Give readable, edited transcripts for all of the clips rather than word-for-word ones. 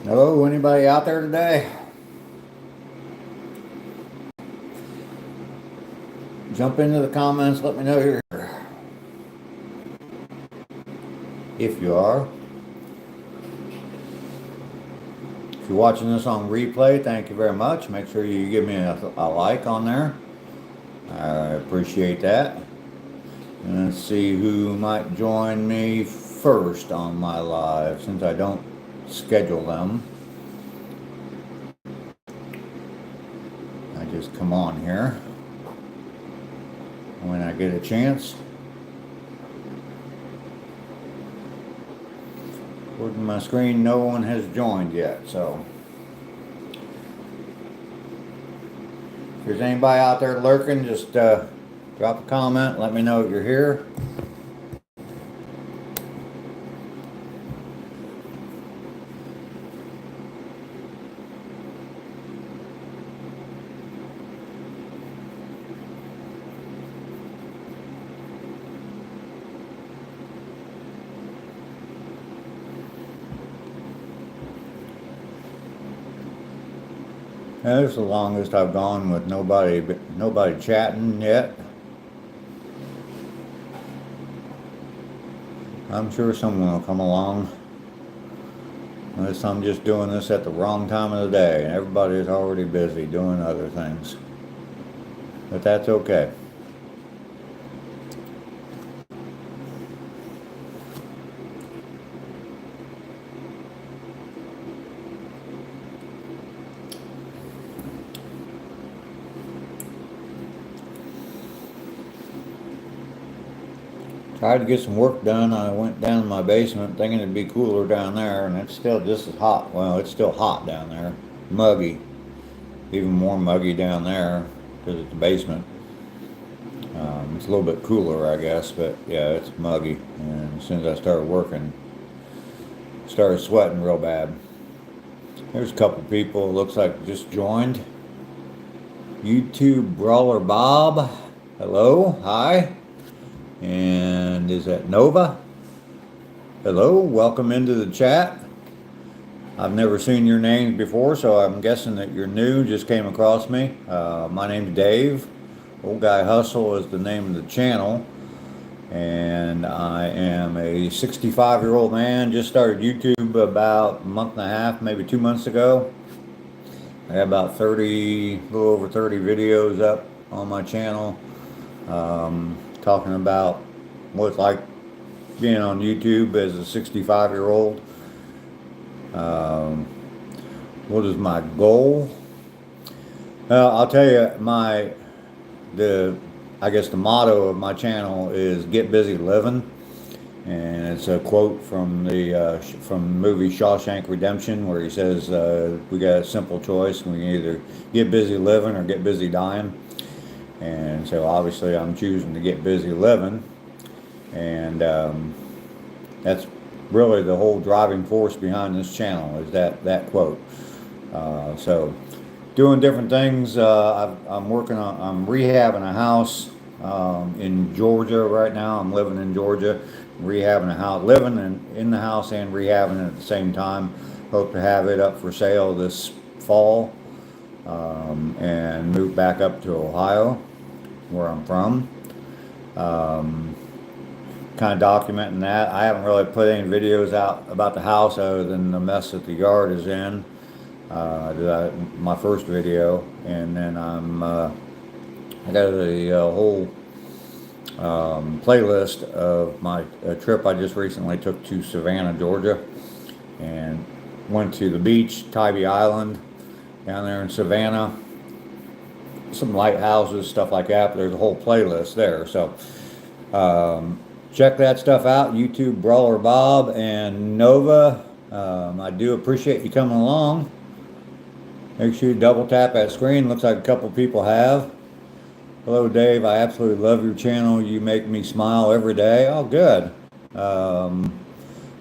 Hello, anybody out there today? Jump into the comments, let me know you're here. If you are. If you're watching this on replay, thank you very much. Make sure you give me a like on there. I appreciate that. And let's see who might join me first on my live, since I don't schedule them. I just come on here when I get a chance. According to my screen, no one has joined yet, so if there's anybody out there lurking, just drop a comment, let me know that you're here. That's the longest I've gone with nobody chatting yet. I'm sure someone will come along. Unless I'm just doing this at the wrong time of the day and everybody is already busy doing other things. But that's okay. Tried to get some work done. I went down to my basement thinking it'd be cooler down there, and it's still just as hot. Well, it's still hot down there. Muggy. Even more muggy down there because it's the basement. It's a little bit cooler, I guess, but yeah, it's muggy. And as soon as I started working, started sweating real bad. There's a couple people, looks like just joined. YouTube Brawler Bob. Hello, hi. And is that Nova? Hello, welcome into the chat. I've never seen your names before, so I'm guessing that you're new, just came across me. My name's Dave. Old Guy Hustle is the name of the channel. And I am a 65-year-old man, just started YouTube about a month and a half, maybe 2 months ago. I got about 30, a little over 30 videos up on my channel. Talking about what it's like being on YouTube as a 65-year-old. What is my goal? I'll tell you, I guess the motto of my channel is "Get busy living," and it's a quote from the movie Shawshank Redemption, where he says, "We got a simple choice: we can either get busy living or get busy dying." And so obviously I'm choosing to get busy living, and that's really the whole driving force behind this channel, is that quote. So doing different things. I'm rehabbing a house in Georgia right now. I'm living in Georgia, rehabbing a house, living in the house and rehabbing it at the same time. Hope to have it up for sale this fall, and move back up to Ohio, where I'm from. Kind of documenting that. I haven't really put any videos out about the house other than the mess that the yard is in. My first video, and then I got a whole playlist of my trip I just recently took to Savannah, Georgia, and went to the beach, Tybee Island, down there in Savannah, some lighthouses, stuff like that. But there's a whole playlist there, so check that stuff out. YouTube Brawler Bob and Nova. I do appreciate you coming along. Make sure you double tap that screen. Looks like a couple people have. Hello, Dave. I absolutely love your channel. You make me smile every day. Oh, good. I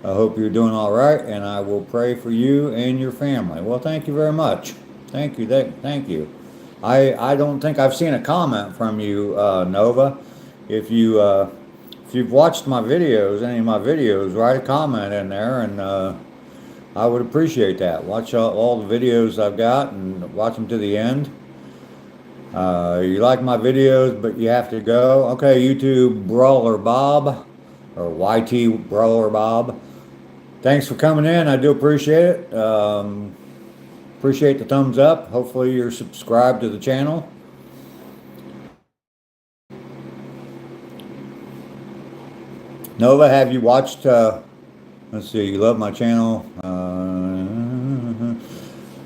hope you're doing all right, and I will pray for you and your family. Well, thank you very much. Thank you. Thank you. I don't think I've seen a comment from you, Nova. If you've watched my videos, any of my videos, write a comment in there, and I would appreciate that. Watch all the videos I've got and watch them to the end. You like my videos, but you have to go. Okay, YouTube Brawler Bob, or YT Brawler Bob. Thanks for coming in. I do appreciate it. Appreciate the thumbs up. Hopefully you're subscribed to the channel. Nova, have you watched, let's see, you love my channel.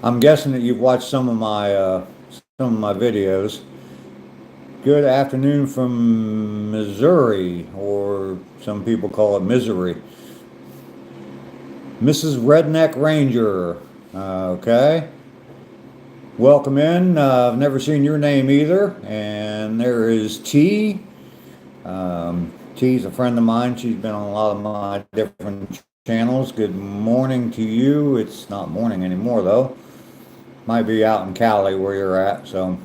I'm guessing that you've watched some of my videos. Good afternoon from Missouri, or some people call it Misery. Mrs. Redneck Ranger. Okay. Welcome in. I've never seen your name either. And there is T. T's a friend of mine. She's been on a lot of my different channels. Good morning to you. It's not morning anymore though. Might be out in Cali where you're at. So,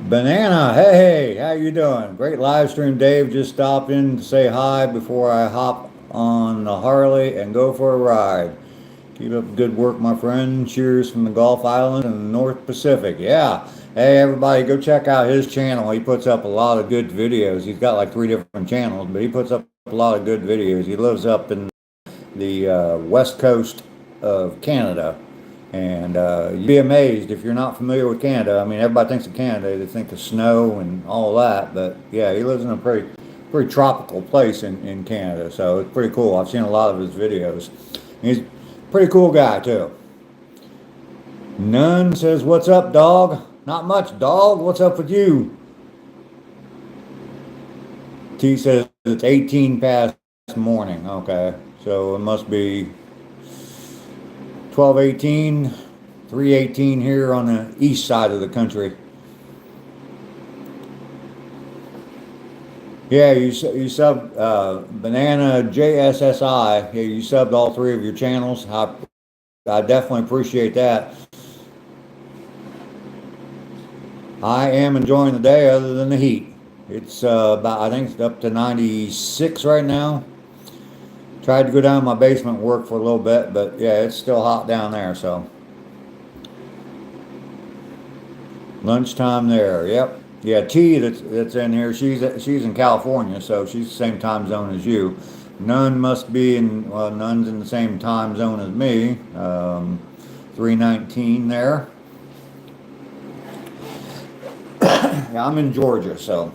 Banana, hey, how you doing? Great live stream, Dave. Just stopped in to say hi before I hop on the Harley and go for a ride. Keep up the good work, my friend. Cheers from the Gulf Island and the North Pacific. Yeah. Hey, everybody, go check out his channel. He puts up a lot of good videos. He's got like 3 different channels, but he puts up a lot of good videos. He lives up in the west coast of Canada. And you'd be amazed if you're not familiar with Canada. I mean, everybody thinks of Canada. They think of snow and all that. But, yeah, he lives in a pretty tropical place in Canada. So it's pretty cool. I've seen a lot of his videos. He's a pretty cool guy, too. None says, what's up, dog? Not much, dog. What's up with you? T says it's 18 past morning. Okay. So it must be 12:18, 3:18 here on the east side of the country. Yeah, you sub Banana JSSI. Yeah, you subbed all 3 of your channels. I definitely appreciate that. I am enjoying the day other than the heat. It's about, I think it's up to 96 right now. Tried to go down to my basement and work for a little bit, but yeah, it's still hot down there, so. Lunchtime there, yep. Yeah, T that's in here, she's in California, so she's the same time zone as you. None must be in, well, None's in the same time zone as me. 3:19 there. Yeah, I'm in Georgia, so.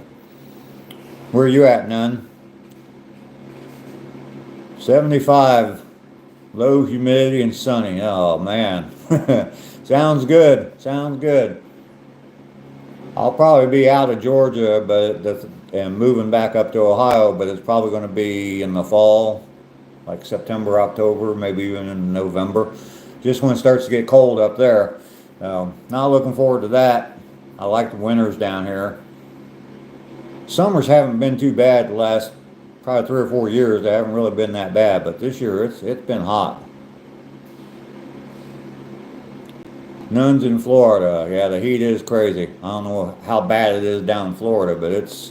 Where are you at, None? 75, low humidity and sunny. Oh, man. Sounds good. Sounds good. I'll probably be out of Georgia and moving back up to Ohio, but it's probably going to be in the fall, like September, October, maybe even in November. Just when it starts to get cold up there. Not looking forward to that. I like the winters down here. Summers haven't been too bad the last probably 3 or 4 years. They haven't really been that bad, but this year it's been hot. None's in Florida. Yeah, the heat is crazy. I don't know how bad it is down in Florida, but it's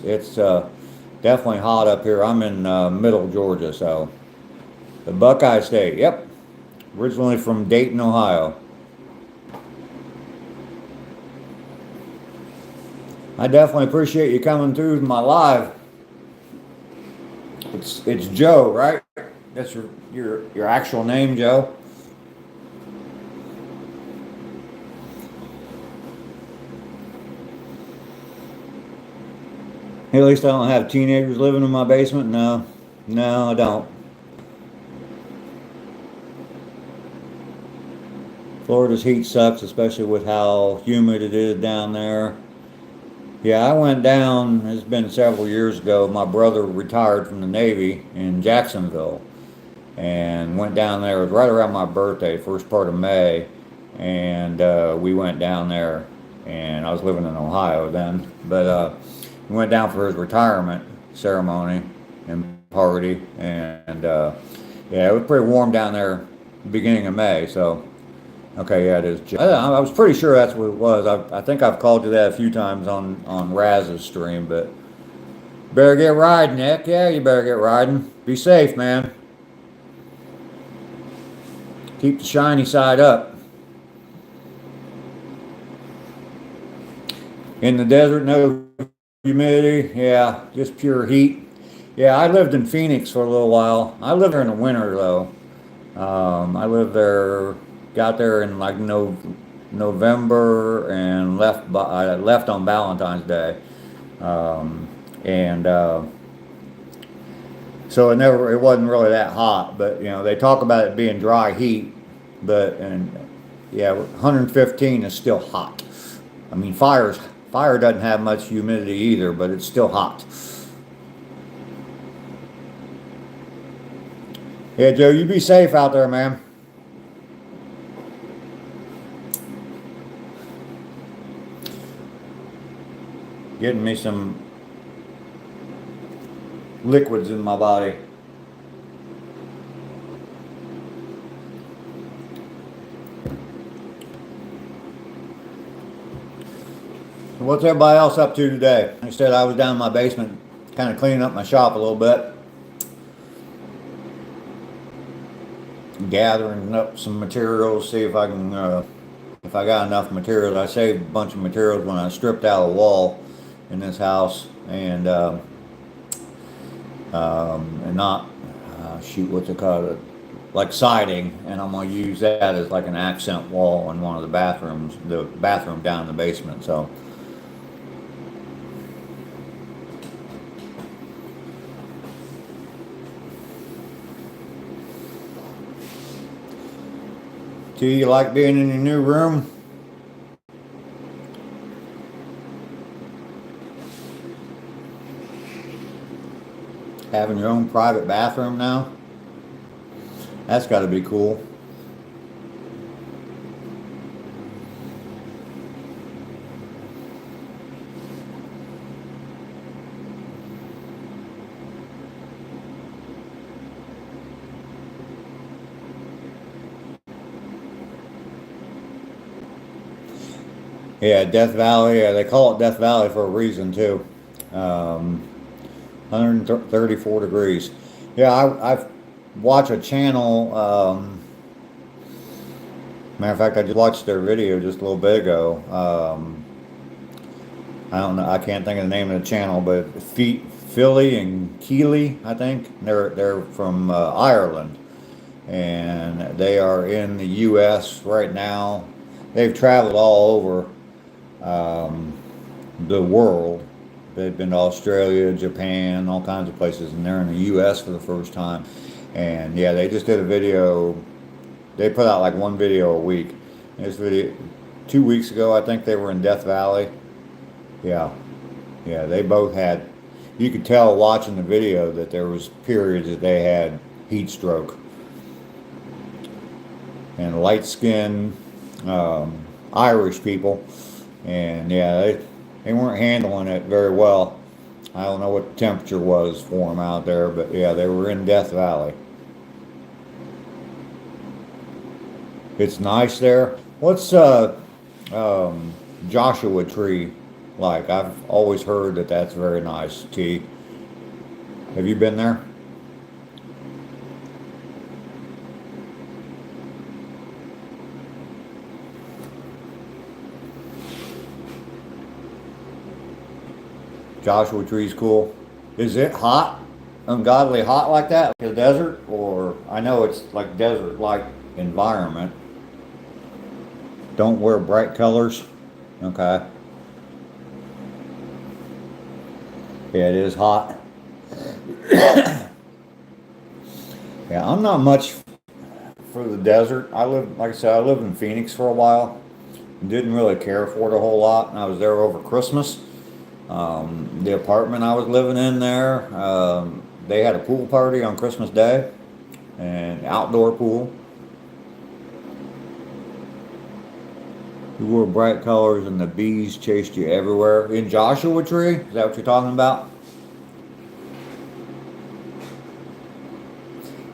definitely hot up here. I'm in middle Georgia, so the Buckeye State. Yep, originally from Dayton, Ohio. I definitely appreciate you coming through my live. It's Joe, right? That's your actual name, Joe. At least I don't have teenagers living in my basement. No, I don't. Florida's heat sucks, especially with how humid it is down there. Yeah, I went down, it's been several years ago. My brother retired from the Navy in Jacksonville and went down there. It was right around my birthday, first part of May. And we went down there, and I was living in Ohio then. But we went down for his retirement ceremony and party. And yeah, it was pretty warm down there beginning of May. So, okay, yeah, it is. I was pretty sure that's what it was. I think I've called you that a few times on Raz's stream, but better get riding, Nick. Yeah, you better get riding. Be safe, man. Keep the shiny side up. In the desert, no humidity. Yeah, just pure heat. Yeah, I lived in Phoenix for a little while. I lived there in the winter though. I lived there, got there in like November and I left on Valentine's Day. Um, and So it wasn't really that hot, but they talk about it being dry heat, and yeah, 115 is still hot. I mean, fire doesn't have much humidity either, but it's still hot. Yeah, Joe, you be safe out there, man. Getting me some liquids in my body. What's everybody else up to today? Like I said, I was down in my basement kind of cleaning up my shop a little bit. Gathering up some materials, see if I can, if I got enough materials. I saved a bunch of materials when I stripped out a wall in this house, and not, shoot, what's it called? Like siding, and I'm gonna use that as like an accent wall in one of the bathroom down in the basement. So. Do you like being in your new room? Having your own private bathroom now? That's got to be cool. Yeah, Death Valley. Yeah, they call it Death Valley for a reason too. 134 degrees. Yeah, I've watched a channel. Matter of fact, I just watched their video just a little bit ago. I don't know. I can't think of the name of the channel, but Philly and Keely, I think they're from Ireland, and they are in the U.S. right now. They've traveled all over the world. They've been to Australia, Japan, all kinds of places, and they're in the U.S. for the first time. And yeah, they just did a video. They put out like one video a week. This video 2 weeks ago, I think they were in Death Valley. Yeah, yeah, they both had. You could tell watching the video that there was periods that they had heat stroke. And light skin Irish people, and yeah, they weren't handling it very well. I don't know what the temperature was for them out there, but yeah, they were in Death Valley. It's nice there. What's Joshua Tree like? I've always heard that that's very nice. T. Have you been there? Joshua Tree's cool. Is it hot? Ungodly hot like that? Like a desert? Or I know it's like desert-like environment. Don't wear bright colors. Okay. Yeah, it is hot. Yeah, I'm not much for the desert. Like I said, I lived in Phoenix for a while. Didn't really care for it a whole lot, and I was there over Christmas. The apartment I was living in there, they had a pool party on Christmas Day, an outdoor pool. You wore bright colors and the bees chased you everywhere. In Joshua Tree? Is that what you're talking about?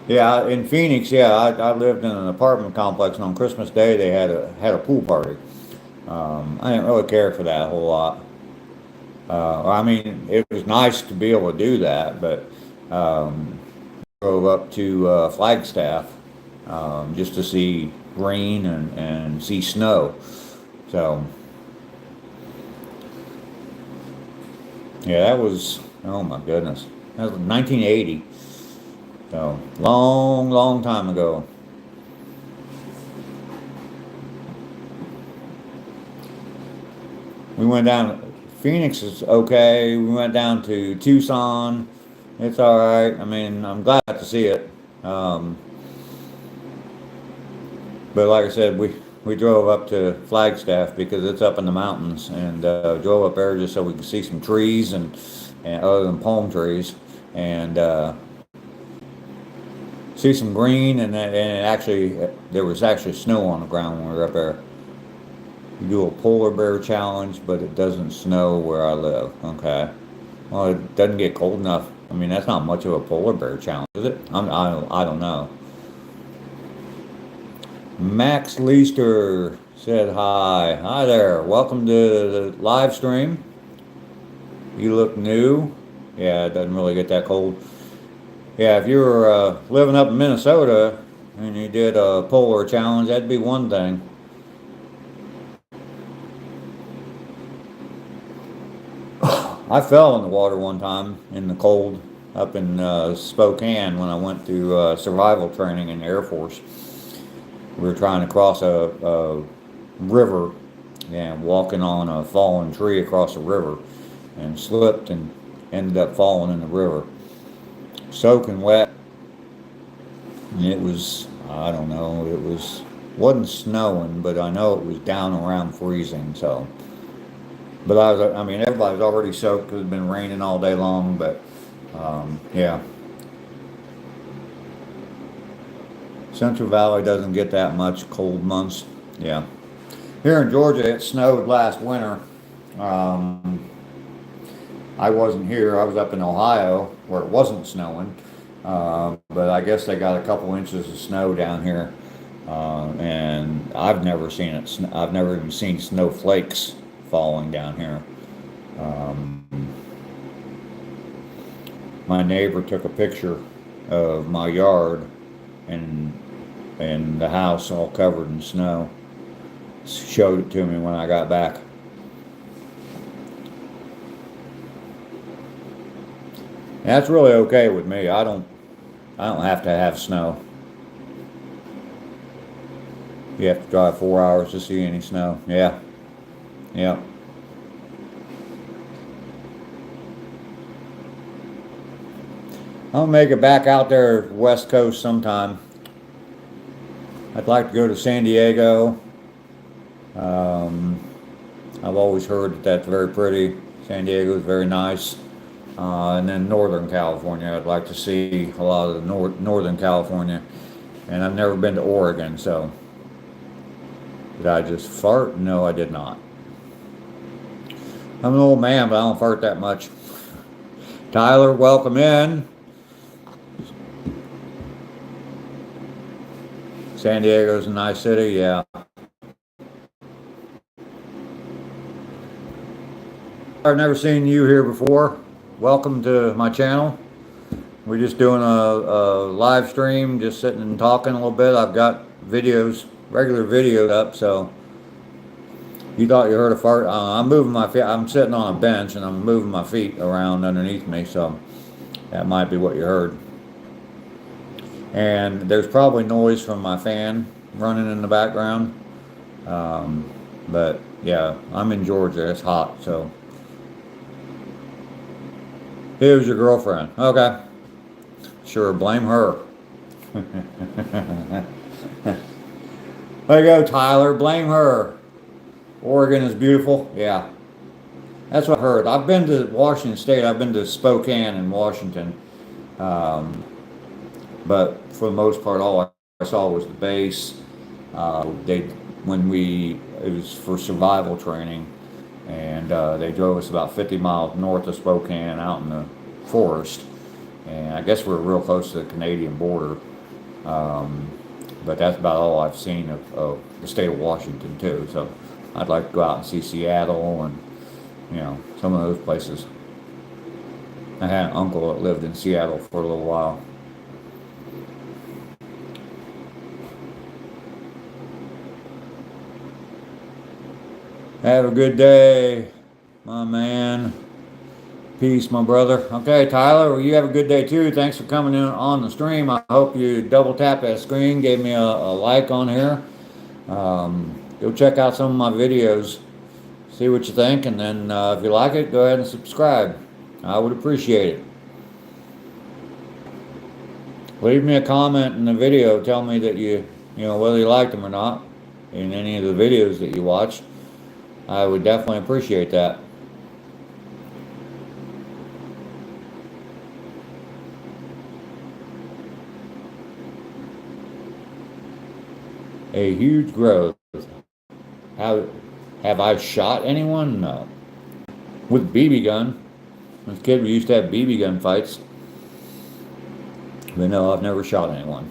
Yeah, in Phoenix, yeah, I lived in an apartment complex, and on Christmas Day they had a pool party. I didn't really care for that a whole lot. I mean, it was nice to be able to do that, but drove up to Flagstaff, just to see rain and see snow. So, yeah, that was, oh my goodness, that was 1980. So, long, long time ago. We went down, Phoenix is okay. We went down to Tucson. It's all right. I mean, I'm glad to see it. Um, but like I said, we drove up to Flagstaff because it's up in the mountains, and drove up there just so we could see some trees and other than palm trees, and see some green, and actually there was actually snow on the ground when we were up there. You do a polar bear challenge, but it doesn't snow where I live. Okay. Well, it doesn't get cold enough. I mean, that's not much of a polar bear challenge, is it? I don't know. Max Leister said hi. Hi there. Welcome to the live stream. You look new. Yeah, it doesn't really get that cold. Yeah, if you were living up in Minnesota and you did a polar challenge, that'd be one thing. I fell in the water one time in the cold up in Spokane when I went to survival training in the Air Force. We were trying to cross a river and walking on a fallen tree across the river and slipped and ended up falling in the river. Soaking wet. And it was, I don't know, wasn't snowing, but I know it was down around freezing, so. But I mean, everybody's already soaked because it's been raining all day long, but yeah. Central Valley doesn't get that much cold months. Yeah. Here in Georgia, it snowed last winter. I wasn't here. I was up in Ohio where it wasn't snowing. But I guess they got a couple inches of snow down here. And I've never seen it. I've never even seen snowflakes falling down here. My neighbor took a picture of my yard and the house all covered in snow. Showed it to me when I got back. And that's really okay with me. I don't have to have snow. You have to drive 4 hours to see any snow. Yeah. Yeah. I'll make it back out there West Coast sometime. I'd like to go to San Diego. I've always heard that that's very pretty. San Diego is very nice. And then Northern California. I'd like to see a lot of the Northern California. And I've never been to Oregon, so. Did I just fart? No, I did not. I'm an old man, but I don't fart that much. Tyler, welcome in. San Diego's a nice city, yeah. I've never seen you here before. Welcome to my channel. We're just doing a live stream, just sitting and talking a little bit. I've got videos, regular videos up, so you thought you heard a fart. I'm moving my feet. I'm sitting on a bench and I'm moving my feet around underneath me, so that might be what you heard. And there's probably noise from my fan running in the background. But yeah, I'm in Georgia. It's hot, so. Here's your girlfriend. Okay. Sure, blame her. There you go, Tyler. Blame her. Oregon is beautiful. Yeah. That's what I heard. I've been to Washington State. I've been to Spokane in Washington. But for the most part, all I saw was the base. It was for survival training, and they drove us about 50 miles north of Spokane out in the forest. And I guess we're real close to the Canadian border. But that's about all I've seen of the state of Washington too. So I'd like to go out and see Seattle and, some of those places. I had an uncle that lived in Seattle for a little while. Have a good day, my man. Peace, my brother. Okay, Tyler, well, you have a good day too. Thanks for coming in on the stream. I hope you double tap that screen, gave me a like on here. Go check out some of my videos, see what you think, and then if you like it, go ahead and subscribe. I would appreciate it. Leave me a comment in the video. Tell me that you know, whether you liked them or not in any of the videos that you watched. I would definitely appreciate that. A huge growth. Have I shot anyone? No. With BB gun. As a kid, we used to have BB gun fights. But no, I've never shot anyone.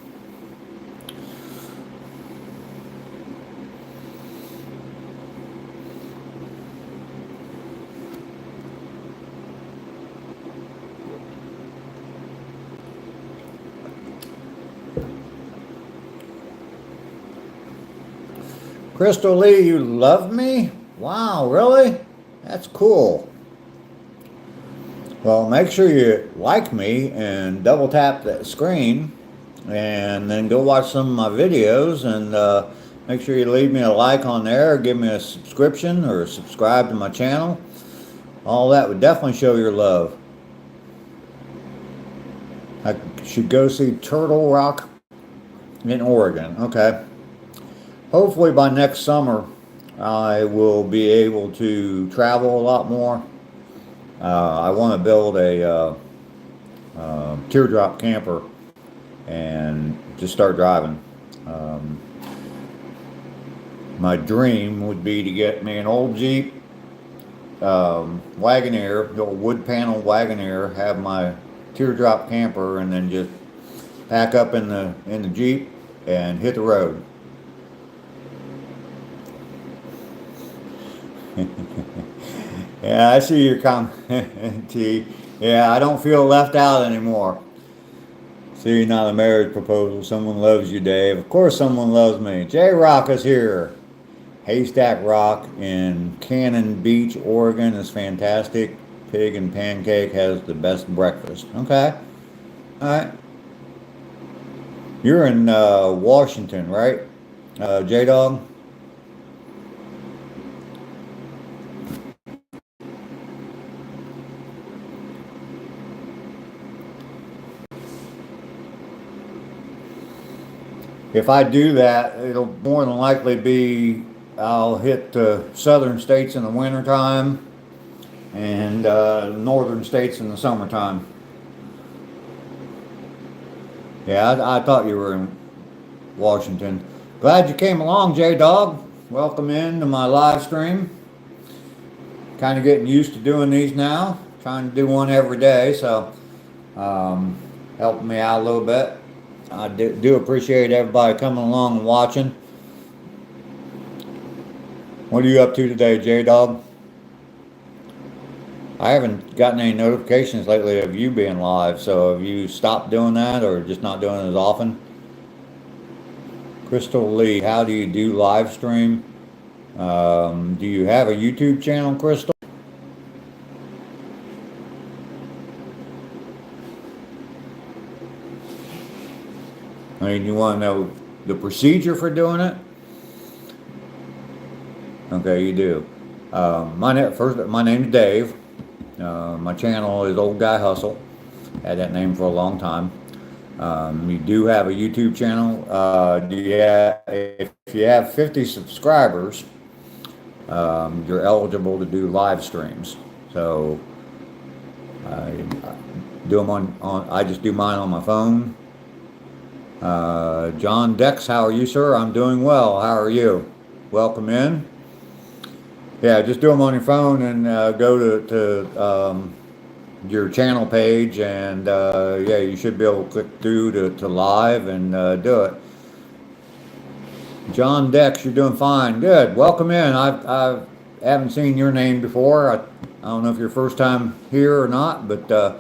Crystal Lee, you love me? Wow, really? That's cool. Well, make sure you like me and double tap that screen, and then go watch some of my videos, and make sure you leave me a like on there, give me a subscription or subscribe to my channel. All that would definitely show your love. I should go see Turtle Rock in Oregon. Okay. Hopefully by next summer, I will be able to travel a lot more. I want to build a teardrop camper and just start driving. My dream would be to get me an old Jeep Wagoneer, the old wood panel Wagoneer, have my teardrop camper, and then just pack up in the Jeep and hit the road. Yeah, I see your comment, T. Yeah, I don't feel left out anymore. See, not a marriage proposal. Someone loves you, Dave. Of course someone loves me. J-Rock is here. Haystack Rock in Cannon Beach, Oregon is fantastic. Pig and Pancake has the best breakfast. Okay. All right. You're in Washington, right? J-Dog? If I do that, it'll more than likely be, I'll hit the southern states in the wintertime and northern states in the summertime. Yeah, I thought you were in Washington. Glad you came along, J-Dog. Welcome into my live stream. Kind of getting used to doing these now. Trying to do one every day, so helping me out a little bit. I do appreciate everybody coming along and watching. What are you up to today, J-Dog? I haven't gotten any notifications lately of you being live, so have you stopped doing that or just not doing it as often? Crystal Lee, how do you do live stream? Do you have a YouTube channel, Crystal? I mean, you want to know the procedure for doing it? Okay, you do. My name's Dave. My channel is Old Guy Hustle. Had that name for a long time. You do have a YouTube channel. If you have 50 subscribers, you're eligible to do live streams. So I do them on. I just do mine on my phone. John Dex, how are you, sir? I'm doing well. How are you? Welcome in. Yeah, just do them on your phone and go to your channel page, and yeah, you should be able to click through to live and do it. John Dex, you're doing fine. Good. Welcome in. I haven't seen your name before. I don't know if you're first time here or not, but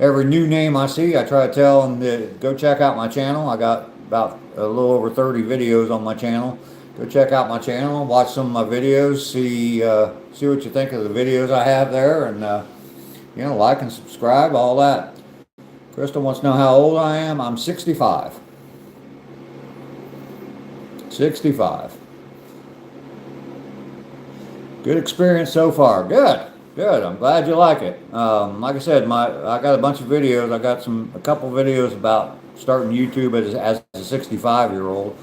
every new name I see, I try to tell them to go check out my channel. I got about a little over 30 videos on my channel. go check out my channel, watch some of my videos, see what you think of the videos I have there, and you know, like and subscribe, all that. Crystal wants to know how old I am. I'm 65. 65. Good experience so far. Good. Good. I'm glad you like it. Like I said, I got a bunch of videos. I got a couple videos about starting YouTube as a 65-year-old,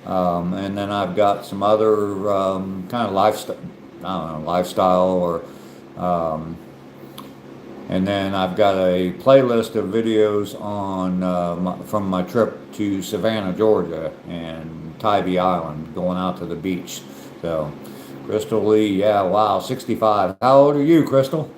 and then I've got some other kind of lifestyle, I don't know, lifestyle or. And then I've got a playlist of videos on from my trip to Savannah, Georgia, and Tybee Island, going out to the beach. So, Crystal Lee, yeah, wow, 65. How old are you, Crystal?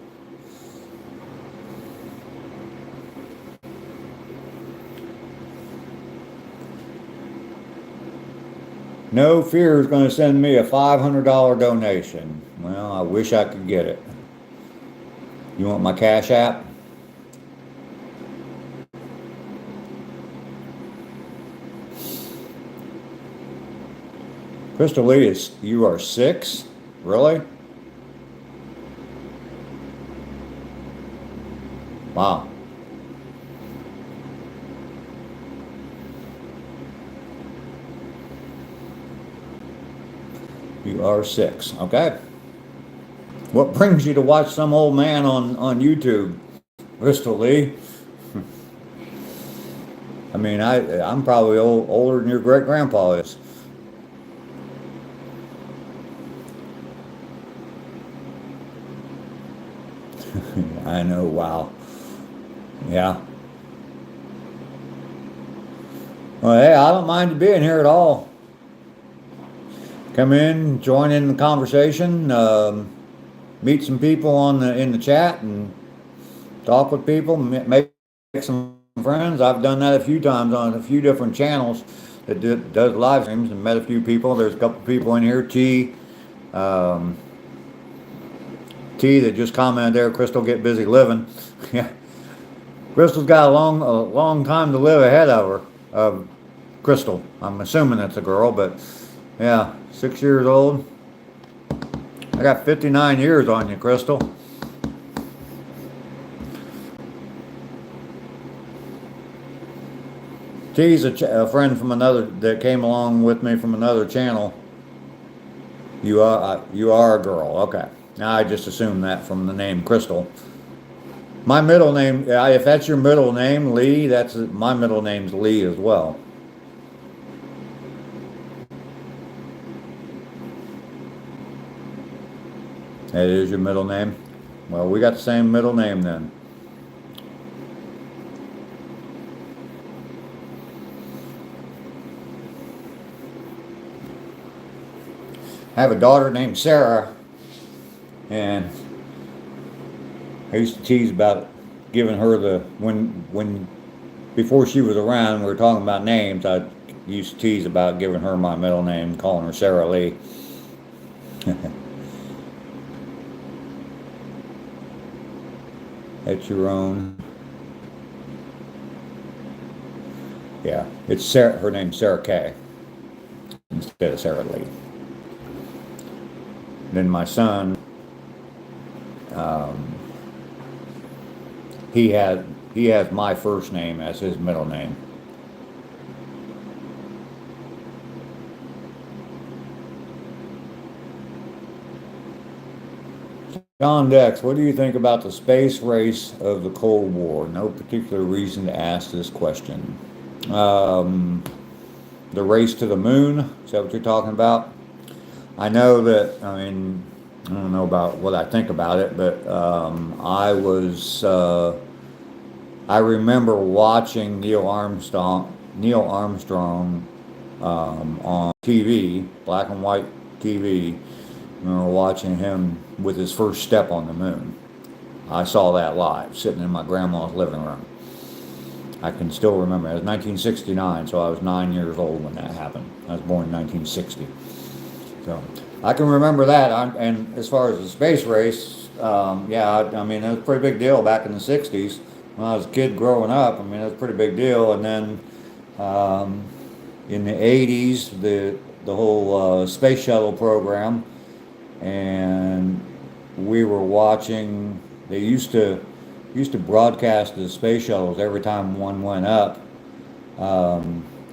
No Fear is going to send me a $500 donation. Well, I wish I could get it. You want my Cash App? Crystal Lee, you are 6? Really? Wow. You are 6. Okay. What brings you to watch some old man on YouTube, Crystal Lee? I mean, I'm probably older than your great grandpa is. I know, wow. Yeah. Well, hey, I don't mind you being here at all. Come in, join in the conversation, meet some people in the chat, and talk with people, make some friends. I've done that a few times on a few different channels that does live streams, and met a few people. There's a couple people in here. T that just commented there. Crystal, get busy living. Yeah, Crystal's got a long time to live ahead of her. Crystal, I'm assuming it's a girl, but yeah, 6 years old. I got 59 years on you, Crystal. T's a friend from that came along with me from another channel. You are a girl. Okay. Now I just assumed that from the name Crystal. My middle name, if that's your middle name, Lee, my middle name's Lee as well. That is your middle name? Well, we got the same middle name then. I have a daughter named Sarah, and I used to tease about giving her before she was around, we were talking about names, I used to tease about giving her my middle name, calling her Sarah Lee. That's your own. Yeah, it's Sarah. Her name's Sarah Kay instead of Sarah Lee. Then my son, he has my first name as his middle name. John Dex, what do you think about the space race of the Cold War? No particular reason to ask this question. The race to the moon, is that what you're talking about? I know that, I don't know about what I think about it, but I remember watching Neil Armstrong on TV, black and white TV. I remember watching him with his first step on the moon. I saw that live, sitting in my grandma's living room. I can still remember. It was 1969, so I was 9 years old when that happened. I was born in 1960. So I can remember that. And as far as the space race, yeah, it was a pretty big deal back in the 60s. When I was a kid growing up, it was a pretty big deal. And then in the 80s, the the whole space shuttle program, and we were watching. They used to broadcast the space shuttles every time one went up.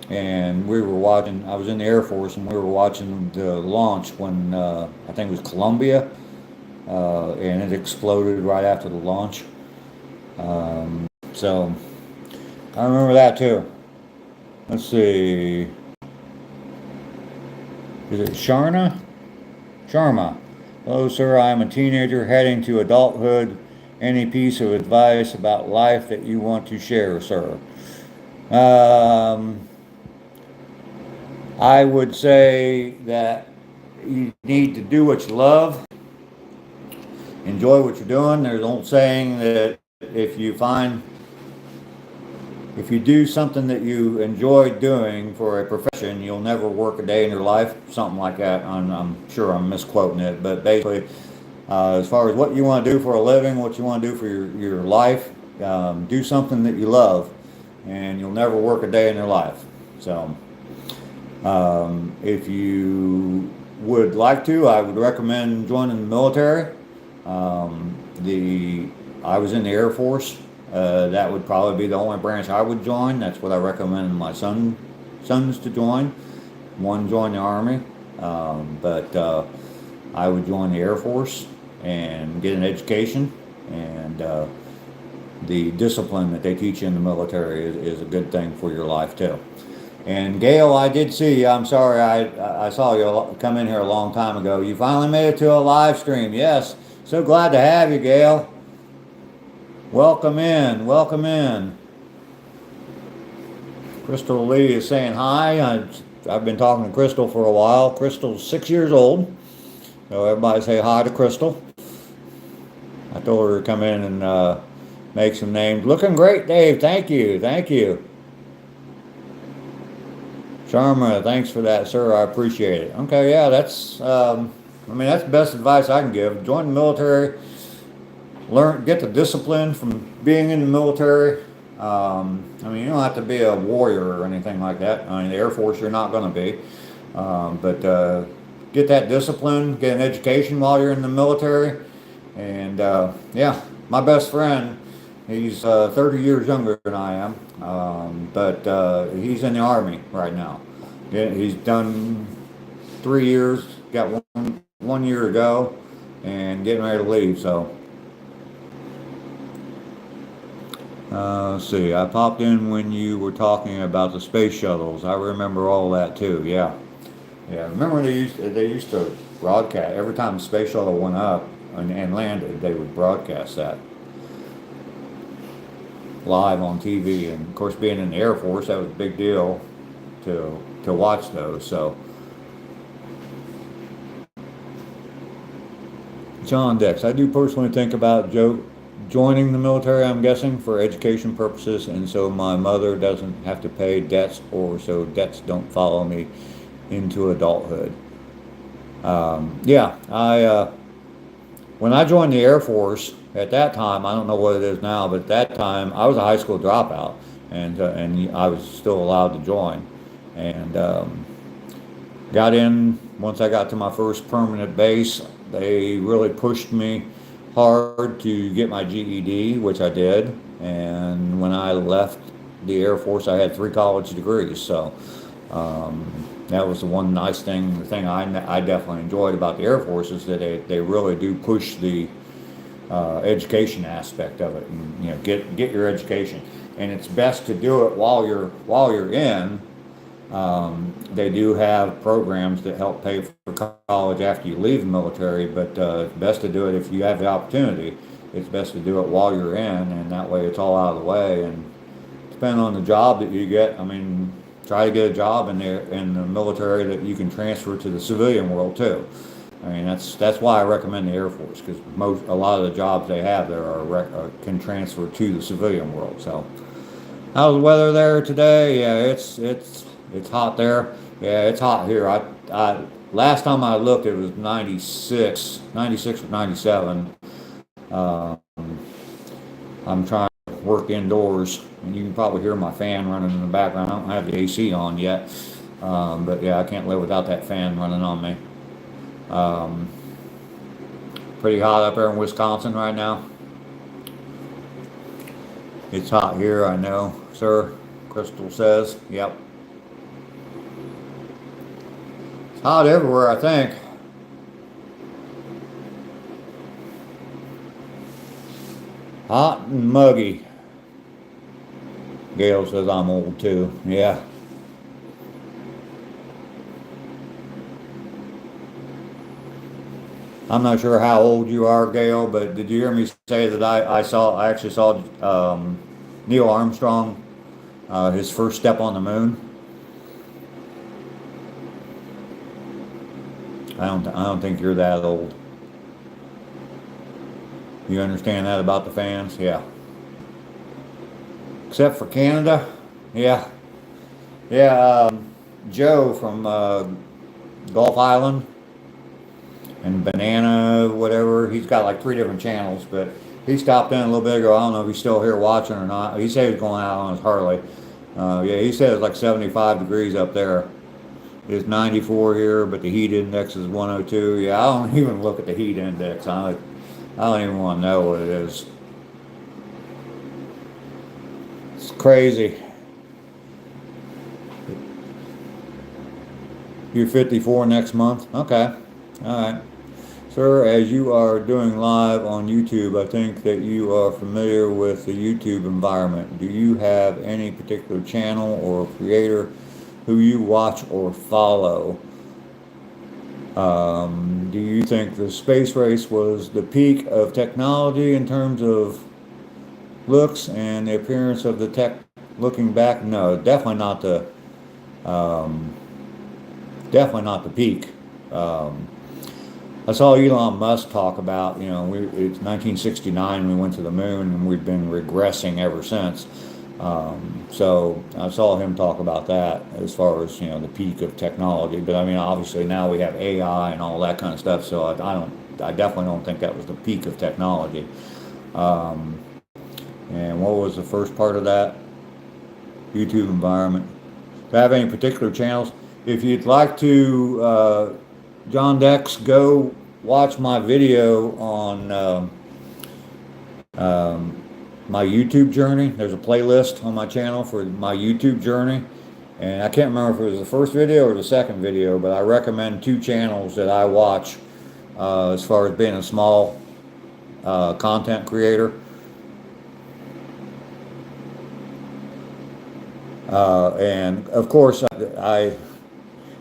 And we were watching. I was in the Air Force, and we were watching the launch when I think it was Columbia, and it exploded right after the launch. So I remember that too. Let's see. Is it Sharna? Sharma. Hello, sir. I am a teenager heading to adulthood. Any piece of advice about life that you want to share, sir? I would say that you need to do what you love, enjoy what you're doing. There's an old saying that if you do something that you enjoy doing for a profession, you'll never work a day in your life. Something like that. I'm sure I'm misquoting it, but basically, as far as what you want to do for a living, what you want to do for your life, do something that you love, and you'll never work a day in your life. So, if you would like to, I would recommend joining the military. I was in the Air Force. That would probably be the only branch I would join. That's what I recommend my sons to join. One join the Army, but I would join the Air Force and get an education, and the discipline that they teach you in the military is a good thing for your life too. And Gail, I did see you. I'm sorry, I saw you come in here a long time ago. You finally made it to a live stream. Yes, so glad to have you, Gail. Welcome in, welcome in. Crystal Lee is saying hi. I've been talking to Crystal for a while. Crystal's 6 years old. So everybody say hi to Crystal. I told her to come in and make some names. Looking great, Dave. Thank you, thank you. Sharma, thanks for that, sir. I appreciate it. Okay, yeah, that's that's the best advice I can give. Join the military. Get the discipline from being in the military. You don't have to be a warrior or anything like that. The Air Force, you're not going to be. But get that discipline, get an education while you're in the military. And my best friend, he's 30 years younger than I am, but he's in the Army right now. He's done 3 years, got one year to go, and getting ready to leave. So. Let's see, I popped in when you were talking about the space shuttles. I remember all that too, yeah. Remember they used to broadcast, every time the space shuttle went up and landed, they would broadcast that live on TV. And of course, being in the Air Force, that was a big deal to watch those. So, John Dex, I do personally think about joining the military, I'm guessing, for education purposes, and so my mother doesn't have to pay debts, or so debts don't follow me into adulthood. When I joined the Air Force, at that time, I don't know what it is now, but at that time, I was a high school dropout, and I was still allowed to join, and got in. Once I got to my first permanent base, they really pushed me hard to get my GED, which I did. And when I left the Air Force, I had 3 college degrees. So that was the one nice thing. The thing I definitely enjoyed about the Air Force is that they really do push the education aspect of it, and get your education. And it's best to do it while you're in. They do have programs that help pay for college after you leave the military, but it's best to do it if you have the opportunity. It's best to do it while you're in, and that way it's all out of the way. And depending on the job that you get, try to get a job in the military that you can transfer to the civilian world too. That's why I recommend the Air Force, because a lot of the jobs they have there can transfer to the civilian world. So, how's the weather there today? Yeah, it's hot there. Yeah, it's hot here. Last time I looked, it was 96 or 97. I'm trying to work indoors, and you can probably hear my fan running in the background. I don't have the AC on yet. But yeah, I can't live without that fan running on me. Um, Pretty hot up there in Wisconsin right now. It's hot here, I know, sir. Crystal says, yep. It's hot everywhere, I think. Hot and muggy. Gail says I'm old too. Yeah. I'm not sure how old you are, Gail, but did you hear me say that I actually saw Neil Armstrong, his first step on the moon? I don't think you're that old. You understand that about the fans? Yeah. Except for Canada? Yeah. Yeah, Joe from Gulf Island and Banana, whatever. He's got like 3 different channels, but he stopped in a little bit ago. I don't know if he's still here watching or not. He said he was going out on his Harley. Yeah, he said it's like 75 degrees up there. It's 94 here, but the heat index is 102. Yeah, I don't even look at the heat index. I don't even want to know what it is. It's crazy. You're 54 next month? Okay. All right. Sir, as you are doing live on YouTube, I think that you are familiar with the YouTube environment. Do you have any particular channel or creator who you watch or follow? Do you think the space race was the peak of technology in terms of looks and the appearance of the tech looking back? No, um, definitely not the peak. I saw Elon Musk talk about, it's 1969 we went to the moon and we've been regressing ever since. So I saw him talk about that as far as, the peak of technology. But I mean, obviously now we have AI and all that kind of stuff. So I definitely don't think that was the peak of technology. Um, and what was the first part of that? YouTube environment. Do I have any particular channels? If you'd like to, John Dex, go watch my video on my YouTube journey. There's a playlist on my channel for my YouTube journey. And I can't remember if it was the first video or the second video, but I recommend 2 channels that I watch as far as being a small content creator. And of course,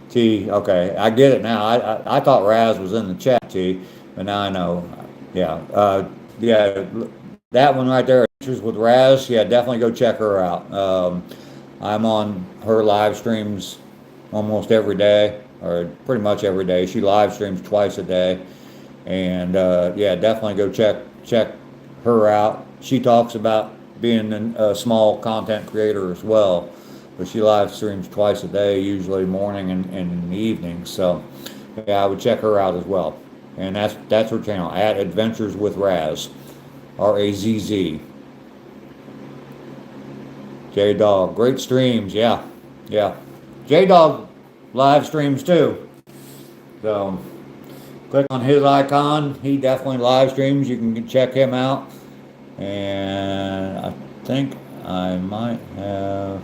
T, okay, I get it now. I thought Raz was in the chat, T, but now I know. Yeah, yeah, that one right there, Adventures with Raz. Yeah, definitely go check her out. I'm on her live streams almost every day, or pretty much every day. She live streams twice a day, and yeah, definitely go check her out. She talks about being a small content creator as well. But she live streams twice a day, usually morning and in the evening. So, yeah, I would check her out as well. And that's her channel, at Adventures with Raz, Razz. J Dog, great streams, yeah, yeah. J Dog live streams too. So, click on his icon. He definitely live streams. You can check him out. And I think I might have.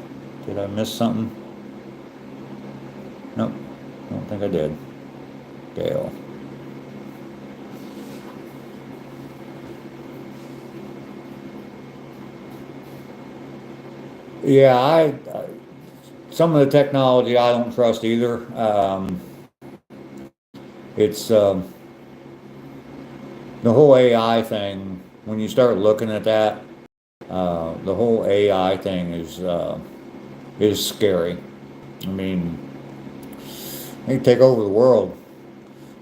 Did I miss something? Nope, I don't think I did. Gail. Yeah, some of the technology I don't trust either. It's the whole AI thing. When you start looking at that, the whole AI thing is scary. I mean, they take over the world.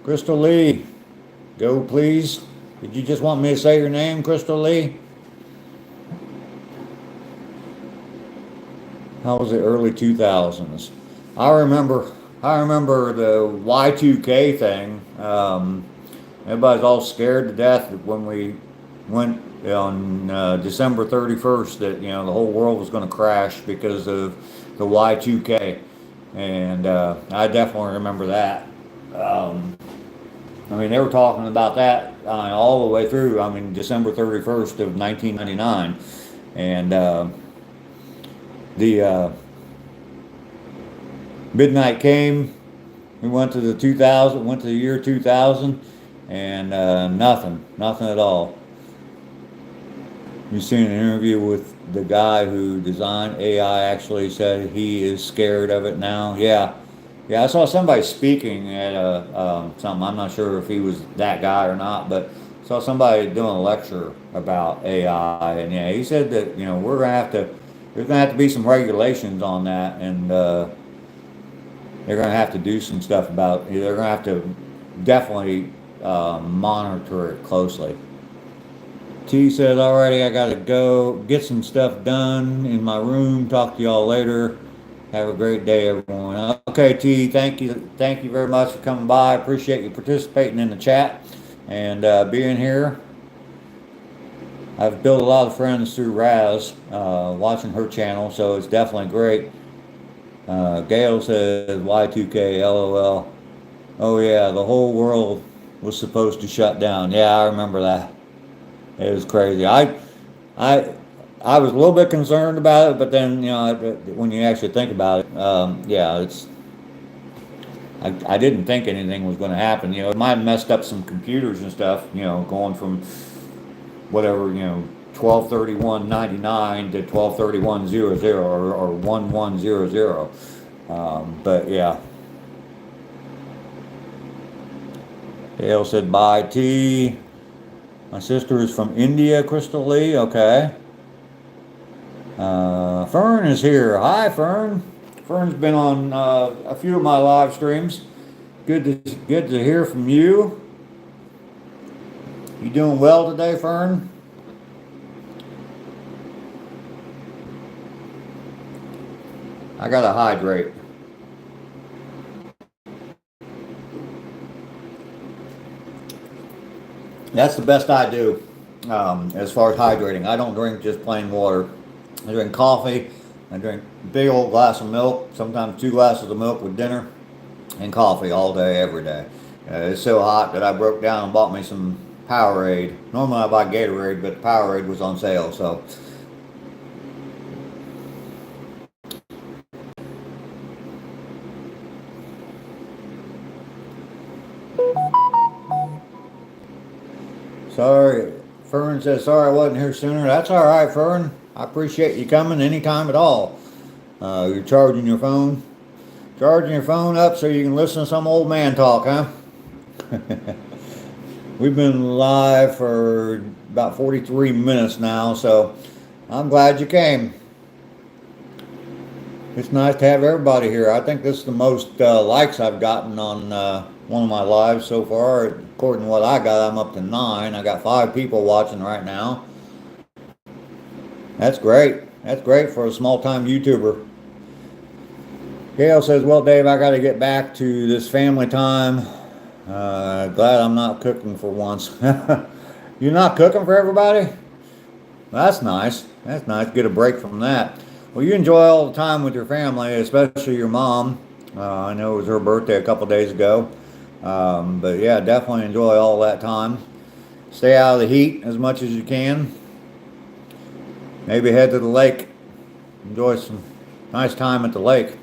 Crystal Lee, go please. Did you just want me to say your name, Crystal Lee? How was it, early 2000s? I remember the Y2K thing. Everybody's all scared to death when we went on December 31st that the whole world was going to crash because of the Y2K. and I definitely remember that. Um, I mean, they were talking about that all the way through. I mean, December 31st of 1999, and the midnight came. We went to the 2000, went to the year 2000, and nothing at all. You seen an interview with the guy who designed AI? Actually said he is scared of it now. Yeah, yeah. I saw somebody speaking at something. I'm not sure if he was that guy or not, but saw somebody doing a lecture about AI, and yeah, he said that we're gonna have to. There's gonna have to be some regulations on that, and they're gonna have to do some stuff about. They're gonna have to definitely monitor it closely. T says, alrighty, I gotta go get some stuff done in my room. Talk to y'all later. Have a great day, everyone. Okay, T, thank you very much for coming by. I appreciate you participating in the chat and being here. I've built a lot of friends through Raz, watching her channel, so it's definitely great. Gail says, Y2K, LOL. Oh yeah, the whole world was supposed to shut down. Yeah, I remember that. It was crazy. I, I was a little bit concerned about it, but then when you actually think about it, yeah, it's. I didn't think anything was going to happen. It might have messed up some computers and stuff. Going from whatever 12/31/99 to 12/31/00 or 1100. But yeah. Dale said bye, T. My sister is from India, Crystal Lee. Okay. Fern is here. Hi, Fern. Fern's been on a few of my live streams. Good to hear from you. You doing well today, Fern? I gotta hydrate. That's the best I do as far as hydrating. I don't drink just plain water. I drink coffee. I drink a big old glass of milk, sometimes 2 glasses of milk with dinner, and coffee all day, every day. It's so hot that I broke down and bought me some Powerade. Normally I buy Gatorade, but Powerade was on sale, so. Sorry, Fern says, sorry I wasn't here sooner. That's all right, Fern. I appreciate you coming anytime at all. You're charging your phone. Charging your phone up so you can listen to some old man talk, huh? We've been live for about 43 minutes now, so I'm glad you came. It's nice to have everybody here. I think this is the most likes I've gotten on one of my lives so far. According to what I got, I'm up to 9. I got 5 people watching right now. That's great. That's great for a small-time YouTuber. Gail says, well, Dave, I got to get back to this family time. Glad I'm not cooking for once. You're not cooking for everybody? That's nice. That's nice. Get a break from that. Well, you enjoy all the time with your family, especially your mom. I know it was her birthday a couple days ago. But yeah, definitely enjoy all that time. Stay out of the heat as much as you can. Maybe head to the lake. Enjoy some nice time at the lake.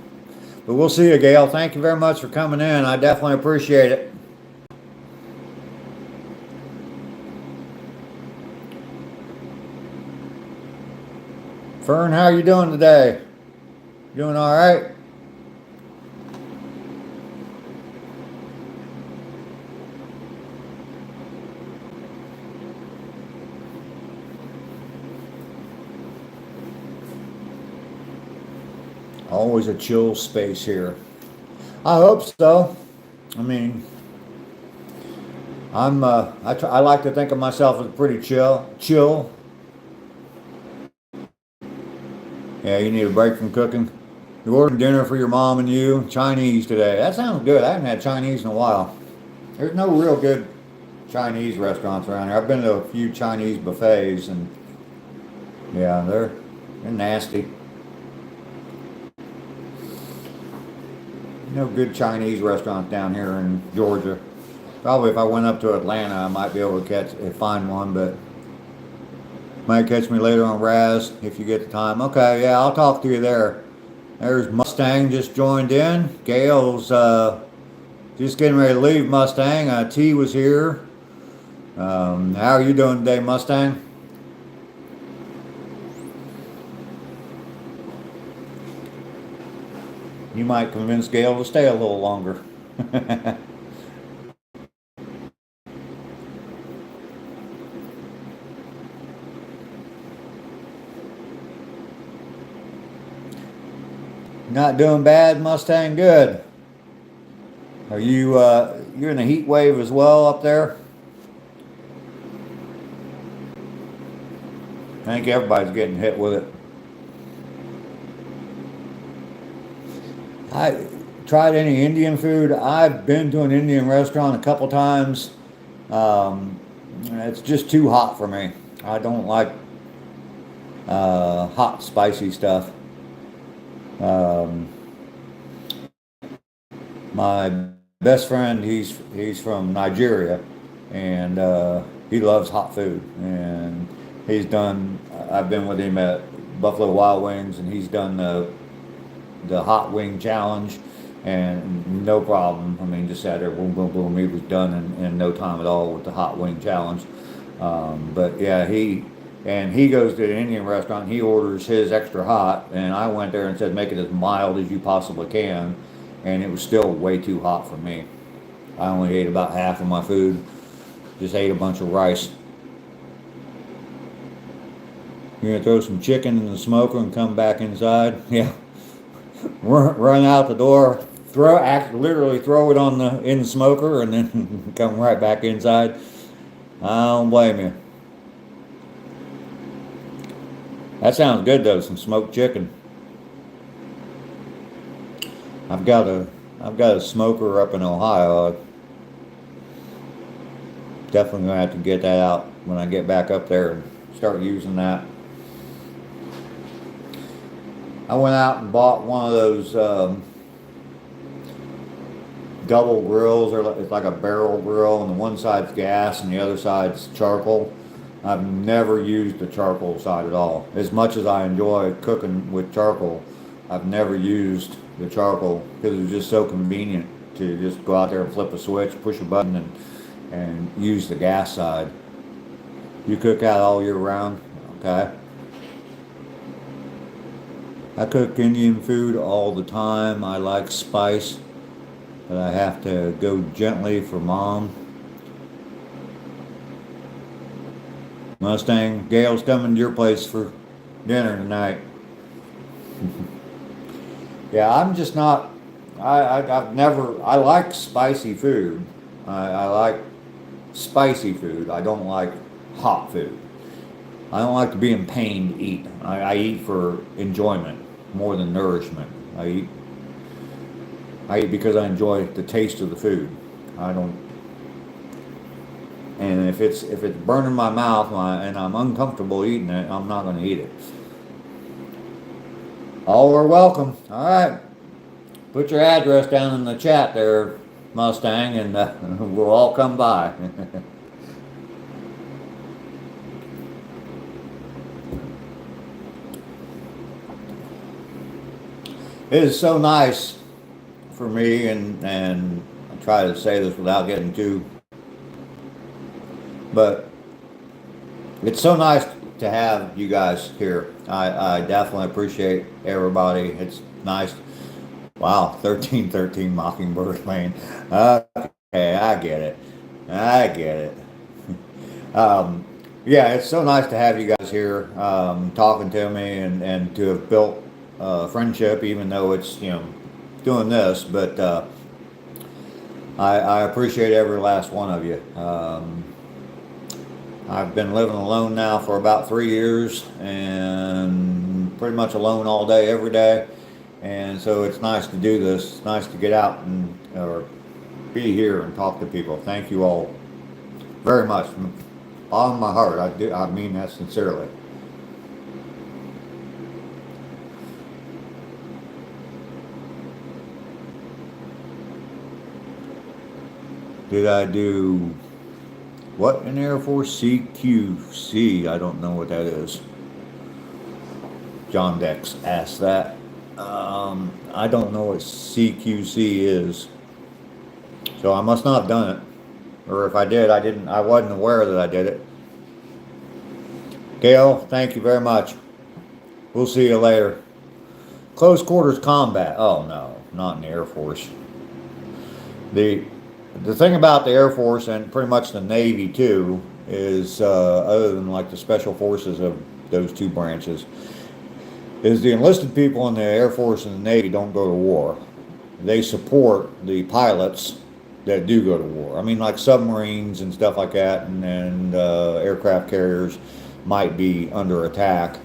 But we'll see you, Gail. Thank you very much for coming in. I definitely appreciate it. Fern, how are you doing today? Doing all right? Always a chill space here. I hope so. I mean, I like to think of myself as pretty chill. Yeah, you need a break from cooking. You ordered dinner for your mom and you, Chinese today. That sounds good. I haven't had Chinese in a while. There's no real good Chinese restaurants around here. I've been to a few Chinese buffets, and yeah, they're nasty. no good Chinese restaurants down here in Georgia. Probably if I went up to Atlanta, I might be able to find one, but might catch me later on Raz if you get the time. Okay, yeah, I'll talk to you there. There's Mustang just joined in. Gail's just getting ready to leave Mustang. T was here. How are you doing today, Mustang? You might convince Gail to stay a little longer. Not doing bad, Mustang. Good. Are you you're in a heat wave as well up there? I think everybody's getting hit with it. I tried any Indian food. I've been to an Indian restaurant a couple times. It's just too hot for me. I don't like hot, spicy stuff. My best friend, he's from Nigeria, and he loves hot food. And I've been with him at Buffalo Wild Wings, and he's done the hot wing challenge, and no problem. I mean, just sat there, boom, boom, boom. He was done in no time at all with the hot wing challenge. But yeah, he goes to an Indian restaurant, and he orders his extra hot, and I went there and said, make it as mild as you possibly can, and it was still way too hot for me. I only ate about half of my food, just ate a bunch of rice. You're gonna throw some chicken in the smoker and come back inside? Yeah. Run out the door, literally throw it in the smoker, and then come right back inside. I don't blame you. That sounds good though, some smoked chicken. I've got a smoker up in Ohio. Definitely gonna have to get that out when I get back up there and start using that. I went out and bought one of those double grills, or it's like a barrel grill, and the one side's gas and the other side's charcoal. I've never used the charcoal side at all. As much as I enjoy cooking with charcoal, I've never used the charcoal because it's just so convenient to just go out there and flip a switch, push a button, and use the gas side. You cook out all year round? Okay. I cook Indian food all the time. I like spice, but I have to go gently for Mom. Mustang, Gail's coming to your place for dinner tonight. Yeah, I'm just not. I like spicy food. I like spicy food. I don't like hot food. I don't like to be in pain to eat. I eat for enjoyment more than nourishment. I eat because I enjoy the taste of the food. I don't. And if it's burning my mouth and I'm uncomfortable eating it, I'm not going to eat it. All are welcome. All right. Put your address down in the chat there, Mustang, and we'll all come by. It is so nice for me, and I try to say this without getting too, but it's so nice to have you guys here. I definitely appreciate everybody. It's nice. Wow, 1313 Mockingbird Lane. Okay, I get it. Yeah, it's so nice to have you guys here talking to me and to have built friendship, even though it's, doing this, but I appreciate every last one of you. I've been living alone now for about 3 years, and pretty much alone all day, every day, and so it's nice to do this. It's nice to get out or be here and talk to people. Thank you all very much. Bottom of my heart, I mean that sincerely. Did I do what in the Air Force? CQC. I don't know what that is. John Dex asked that. I don't know what CQC is. So I must not have done it. Or if I did, I wasn't aware that I did it. Gail, thank you very much. We'll see you later. Close quarters combat. Oh no, not in the Air Force. The the thing about the Air Force and pretty much the Navy too is, other than like the special forces of those two branches, is the enlisted people in the Air Force and the Navy don't go to war. They support the pilots that do go to war. I mean, like submarines and stuff like that, and aircraft carriers might be under attack.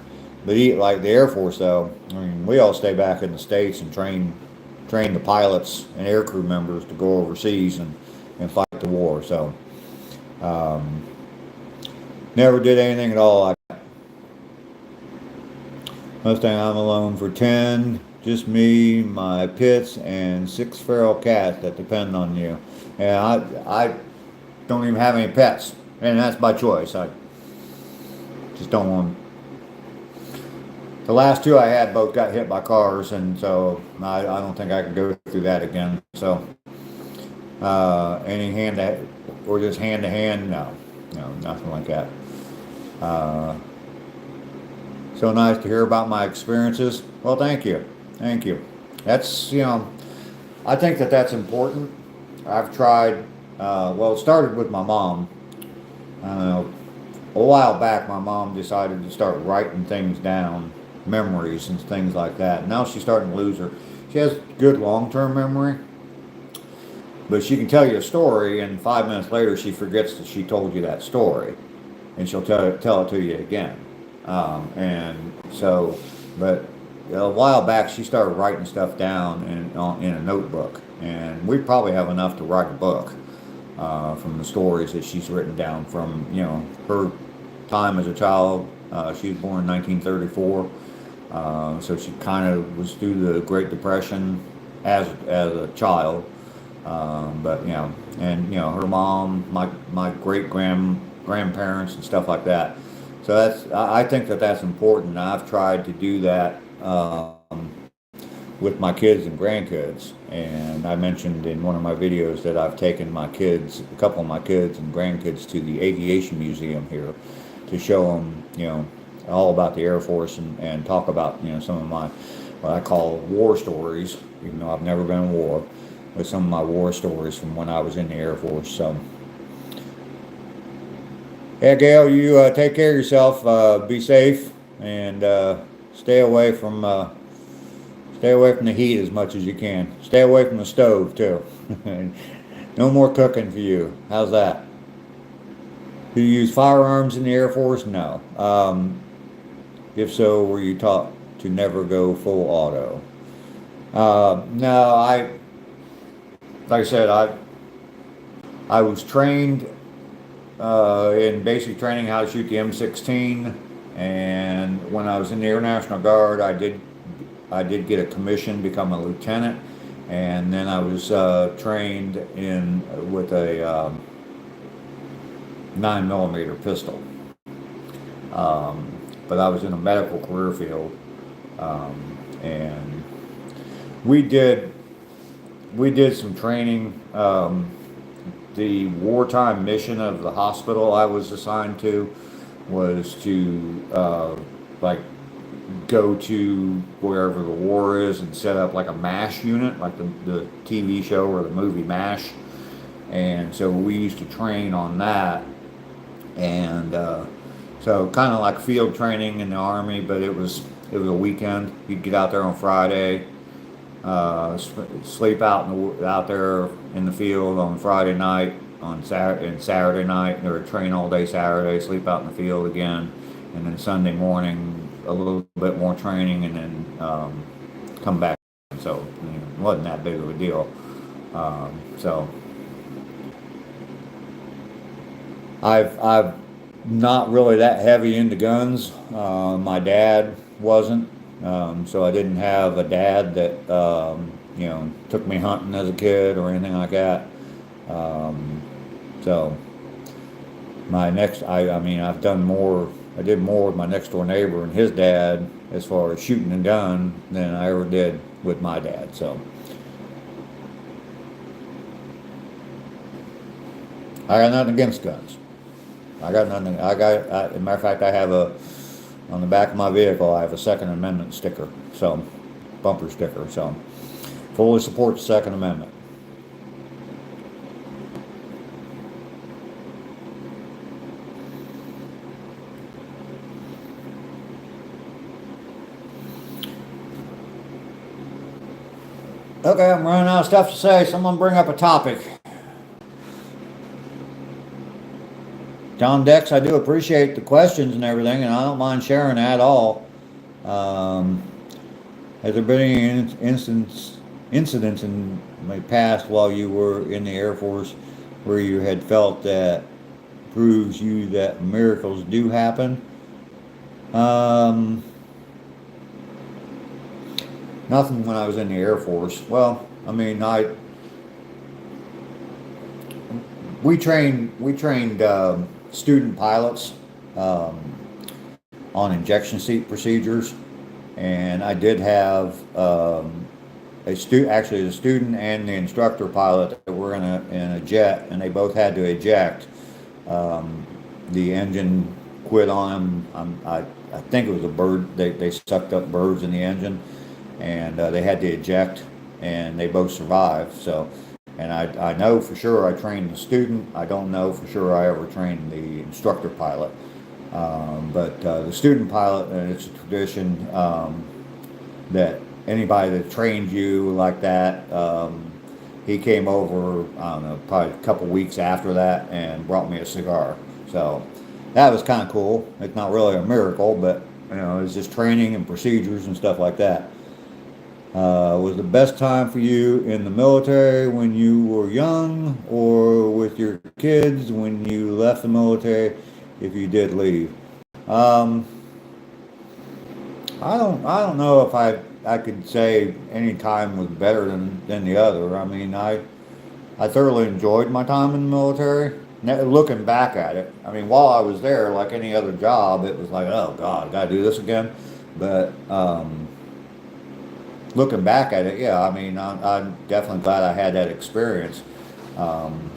But like the Air Force, though, I mean, we all stay back in the States and train the pilots and aircrew members to go overseas and fight the war. So, um, never did anything at all like that. Mustang, I'm alone for 10. Just me, my pits, and 6 feral cats that depend on you. And I don't even have any pets, and that's by choice. I just don't want. The last two I had both got hit by cars, and so I don't think I can go through that again. So, any hand to, or just hand to hand, no, nothing like that. Uh, so nice to hear about my experiences. Well, thank you. Thank you. That's, I think that that's important. I've tried, well, it started with my mom. I don't know, a while back, my mom decided to start writing things down, memories and things like that. Now she's starting to lose her. She has good long-term memory, but she can tell you a story, and 5 minutes later, she forgets that she told you that story, and she'll tell it to you again. And so, but a while back, she started writing stuff down in a notebook, and we probably have enough to write a book from the stories that she's written down from her time as a child. She was born in 1934, so she kind of was through the Great Depression as a child. But her mom, my great grandparents and stuff like that. So I think that that's important. I've tried to do that with my kids and grandkids, and I mentioned in one of my videos that I've taken a couple of my kids and grandkids to the Aviation Museum here to show them, all about the Air Force and talk about, some of my, what I call war stories, even though I've never been in war, but some of my war stories from when I was in the Air Force. So, yeah, Gail, you take care of yourself, be safe, and stay away from the heat as much as you can. Stay away from the stove too. No more cooking for you. How's that? Do you use firearms in the Air Force? No. If so, were you taught to never go full auto? No, like I said, I was trained in basic training how to shoot the M16, and when I was in the Air National Guard, I did get a commission, become a lieutenant, and then I was trained with a 9mm pistol. But I was in a medical career field, and we did some training. The wartime mission of the hospital I was assigned to was to go to wherever the war is and set up like a MASH unit, like the TV show or the movie MASH. And so we used to train on that, and so kind of like field training in the Army, but it was a weekend. You'd get out there on Friday, sleep out there in the field on Friday night, and Saturday night, or train all day Saturday, sleep out in the field again, and then Sunday morning a little bit more training, and then come back. So it wasn't that big of a deal. So I've not really that heavy into guns. My dad wasn't, so I didn't have a dad that took me hunting as a kid or anything like that. So my next, I mean, I've done more. I did more with my next door neighbor and his dad as far as shooting a gun than I ever did with my dad. So I got nothing against guns. I got nothing. As a matter of fact, I have on the back of my vehicle, I have a Second Amendment sticker. So, bumper sticker. So, fully support the Second Amendment. Okay, I'm running out of stuff to say. Someone bring up a topic. John Dex, I do appreciate the questions and everything, and I don't mind sharing at all. Um, has there been any incidents in my past while you were in the Air Force where you had felt that proves you that miracles do happen? Um, Nothing when I was in the Air Force. Well, I mean, we trained student pilots um, on injection seat procedures, and I did have actually the student and the instructor pilot that were in a jet, and they both had to eject. The engine quit on them. I think it was a bird. They sucked up birds in the engine, and they had to eject, and they both survived. So, and I know for sure I trained the student. I don't know for sure I ever trained the instructor pilot. But the student pilot, and it's a tradition that anybody that trained you like that, he came over, I don't know, probably a couple weeks after that and brought me a cigar. So that was kind of cool. It's not really a miracle, but it's just training and procedures and stuff like that. Was the best time for you in the military when you were young, or with your kids when you left the military, if you did leave? Um, I don't know if I could say any time was better than the other. I mean, I thoroughly enjoyed my time in the military. Looking back at it, I mean, while I was there, like any other job, it was like, oh God, I gotta do this again. But looking back at it, yeah, I mean, I'm definitely glad I had that experience. Um,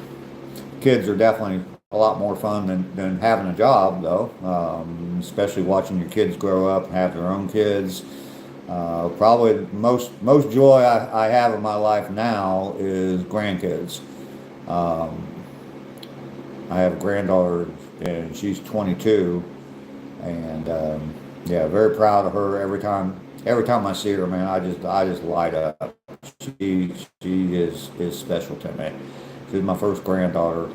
Kids are definitely a lot more fun than having a job, though. Especially watching your kids grow up and have their own kids. Probably the most joy I have in my life now is grandkids. Um, I have a granddaughter, and she's 22, and yeah, very proud of her. Every time I see her, man, I just light up. She is special to me. She's my first granddaughter,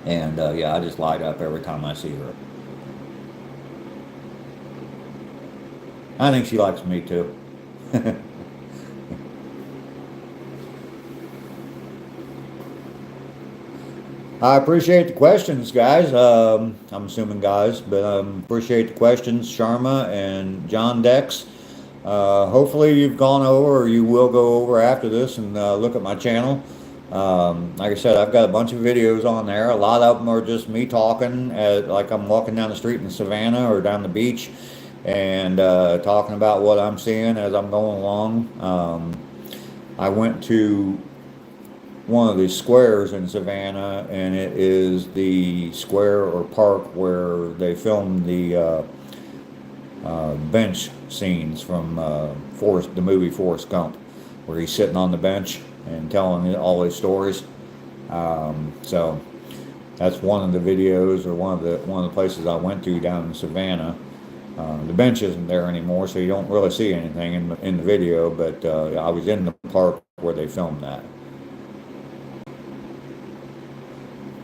and yeah, I just light up every time I see her. I think she likes me too. I appreciate the questions, guys. I'm assuming guys, but appreciate the questions, Sharma and John Dex. Hopefully you've gone over, or you will go over after this and look at my channel. Like I said, I've got a bunch of videos on there. A lot of them are just me talking, like I'm walking down the street in Savannah or down the beach, and talking about what I'm seeing as I'm going along. I went to one of the squares in Savannah, and it is the square or park where they filmed the bench scenes from the movie Forrest Gump, where he's sitting on the bench and telling all his stories. So that's one of the videos, or one of the places I went to down in Savannah. The bench isn't there anymore, so you don't really see anything in the video. But I was in the park where they filmed that.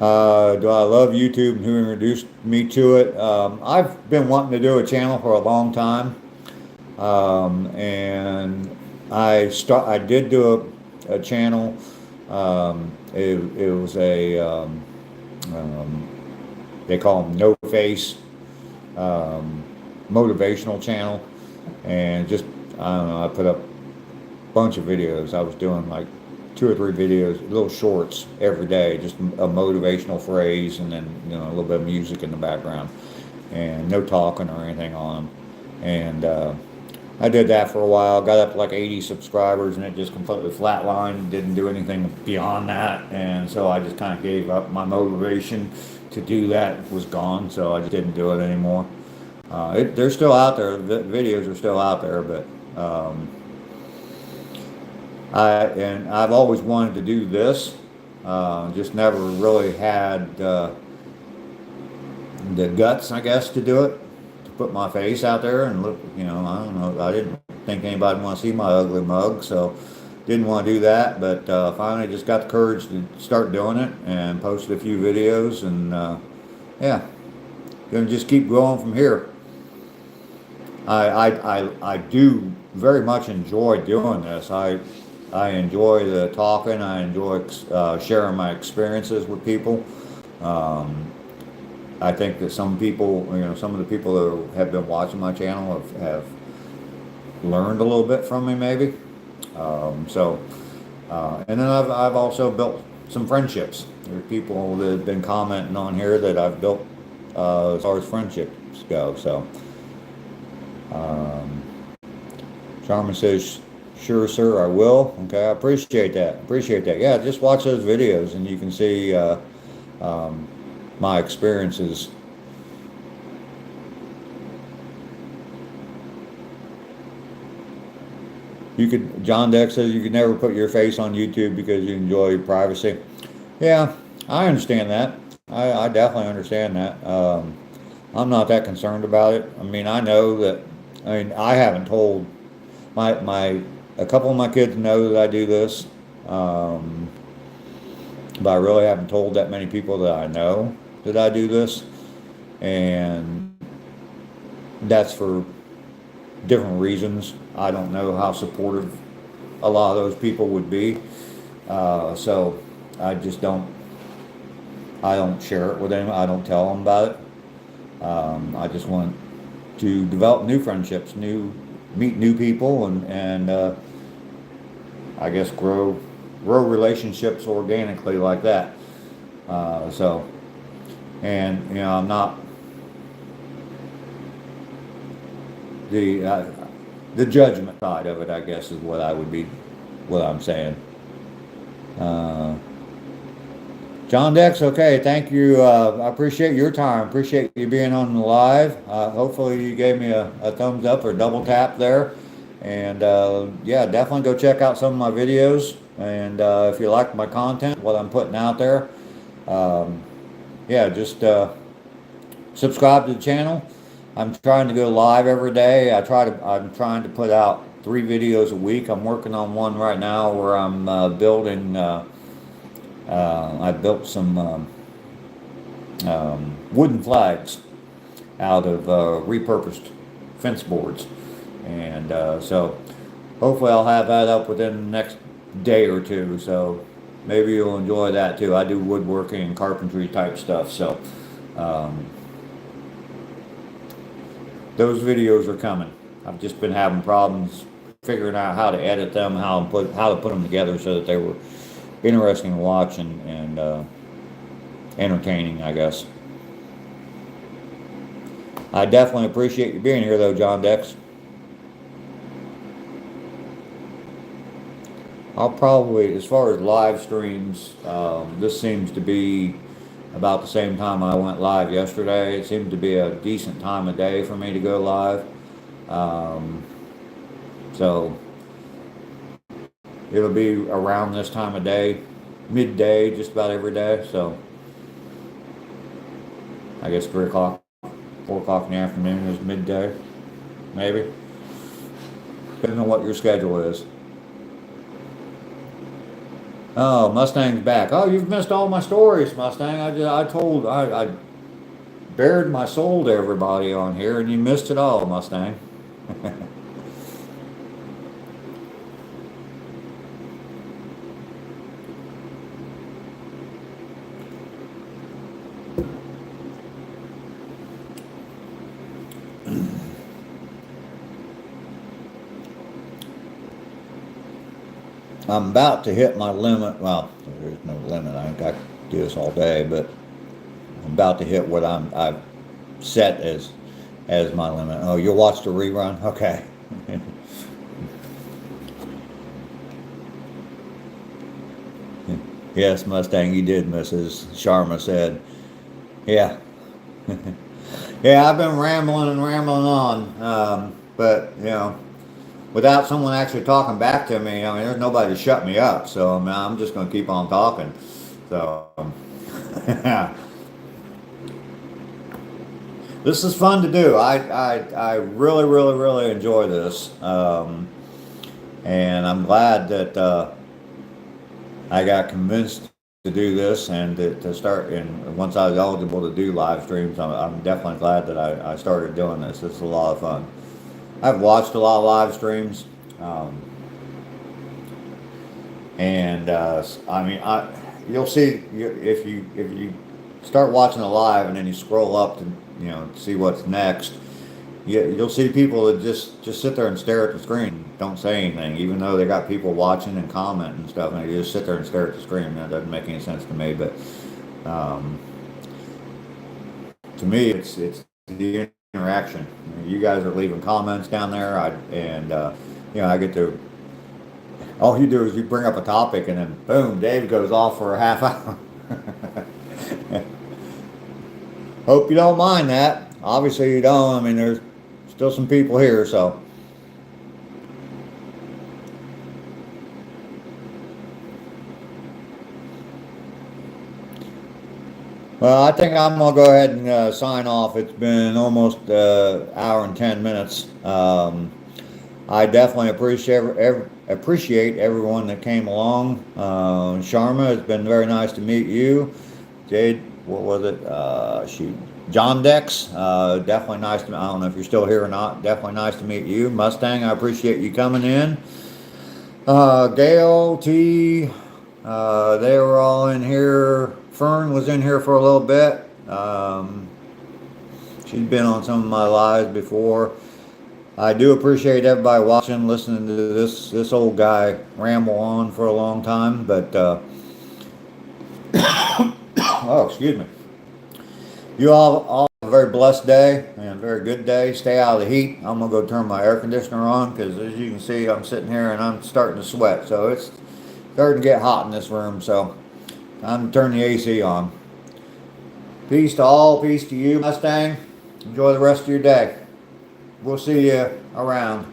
Do I love YouTube and who introduced me to it? I've been wanting to do a channel for a long time, and I did do a channel. It was um, they call them no face motivational channel, and just I don't know. I put up a bunch of videos. I was doing like 2 or 3 videos, little shorts every day, just a motivational phrase, and then a little bit of music in the background, and no talking or anything on them. And I did that for a while, got up to like 80 subscribers, and it just completely flatlined, didn't do anything beyond that, and so I just kind of gave up. My motivation to do that was gone, so I just didn't do it anymore. They're still out there, the videos are still out there, but I've always wanted to do this, just never really had the guts, I guess, to do it, to put my face out there and look. I don't know. I didn't think anybody would want to see my ugly mug, so didn't want to do that. But finally, just got the courage to start doing it and posted a few videos, and yeah, gonna just keep growing from here. I do very much enjoy doing this. I enjoy the talking. I enjoy sharing my experiences with people. I think that some people, some of the people that have been watching my channel have learned a little bit from me, maybe. And then I've also built some friendships. There are people that have been commenting on here that I've built as far as friendships go. So, Charmin says, "Sure, sir, I will." Okay, I appreciate that. Appreciate that. Yeah, just watch those videos and you can see my experiences. John Deck says you could never put your face on YouTube because you enjoy your privacy. Yeah, I understand that. I definitely understand that. I'm not that concerned about it. I mean, I know that, I haven't told a couple of my kids know that I do this, but I really haven't told that many people that I know that I do this, and that's for different reasons. I don't know how supportive a lot of those people would be, so I just don't share it with them. I don't tell them about it. I just want to develop new friendships, meet new people, and I guess grow relationships organically like that. And I'm not the judgment side of it, I guess, is what I'm saying. John Dex, okay, thank you. I appreciate your time. Appreciate you being on the live. Hopefully you gave me a thumbs up or double tap there. And yeah, definitely go check out some of my videos. And if you like my content, what I'm putting out there, yeah, just subscribe to the channel. I'm trying to go live every day. I'm trying to put out 3 videos a week. I'm working on one right now where I'm building. I built some wooden flags out of repurposed fence boards, and so hopefully I'll have that up within the next day or two. So maybe you'll enjoy that too. I do woodworking and carpentry type stuff, so those videos are coming. I've just been having problems figuring out how to edit them, how to put them together so that they were interesting to watch and entertaining, I guess. I definitely appreciate you being here, though, John Dex. I'll probably, as far as live streams, this seems to be about the same time I went live yesterday. It seemed to be a decent time of day for me to go live. So it'll be around this time of day, midday, just about every day. So I guess 3 o'clock, 4 o'clock in the afternoon is midday, maybe. Depending on what your schedule is. Oh, Mustang's back. Oh, you've missed all my stories, Mustang. I bared my soul to everybody on here, and you missed it all, Mustang. I'm about to hit my limit. Well, there's no limit. I could do this all day, but I'm about to hit what I've set as my limit. Oh, you'll watch the rerun? Okay. Yes, Mustang, you did, Mrs. Sharma said. Yeah. Yeah, I've been rambling and rambling on. But, without someone actually talking back to me, I mean, there's nobody to shut me up. So, I mean, I'm just going to keep on talking. So, this is fun to do. I really, really, really enjoy this. And I'm glad that I got convinced to do this and to start. And once I was eligible to do live streams, I'm definitely glad that I started doing this. It's a lot of fun. I've watched a lot of live streams, and I mean, you'll see if you start watching a live and then you scroll up to see what's next. You'll see people that just sit there and stare at the screen, don't say anything, even though they got people watching and commenting and stuff, and they just sit there and stare at the screen. That doesn't make any sense to me, but to me, it's the interaction. You guys are leaving comments down there, I get to. All you do is you bring up a topic, and then boom, Dave goes off for a half hour. Hope you don't mind that. Obviously, you don't. I mean, there's still some people here, so. Well, I think I'm gonna go ahead and sign off. It's been almost an hour and 10 minutes. I definitely appreciate everyone that came along. Sharma, it's been very nice to meet you. Jade, what was it? John Dex, definitely nice to. I don't know if you're still here or not. Definitely nice to meet you. Mustang, I appreciate you coming in. Gail T, they were all in here. Fern was in here for a little bit. She's been on some of my lives before. I do appreciate everybody watching, listening to this old guy ramble on for a long time. But oh, excuse me. You all have a very blessed day and a very good day. Stay out of the heat. I'm gonna go turn my air conditioner on because, as you can see, I'm sitting here and I'm starting to sweat. So it's starting to get hot in this room. So time to turn the AC on. Peace to all. Peace to you, Mustang. Enjoy the rest of your day. We'll see you around.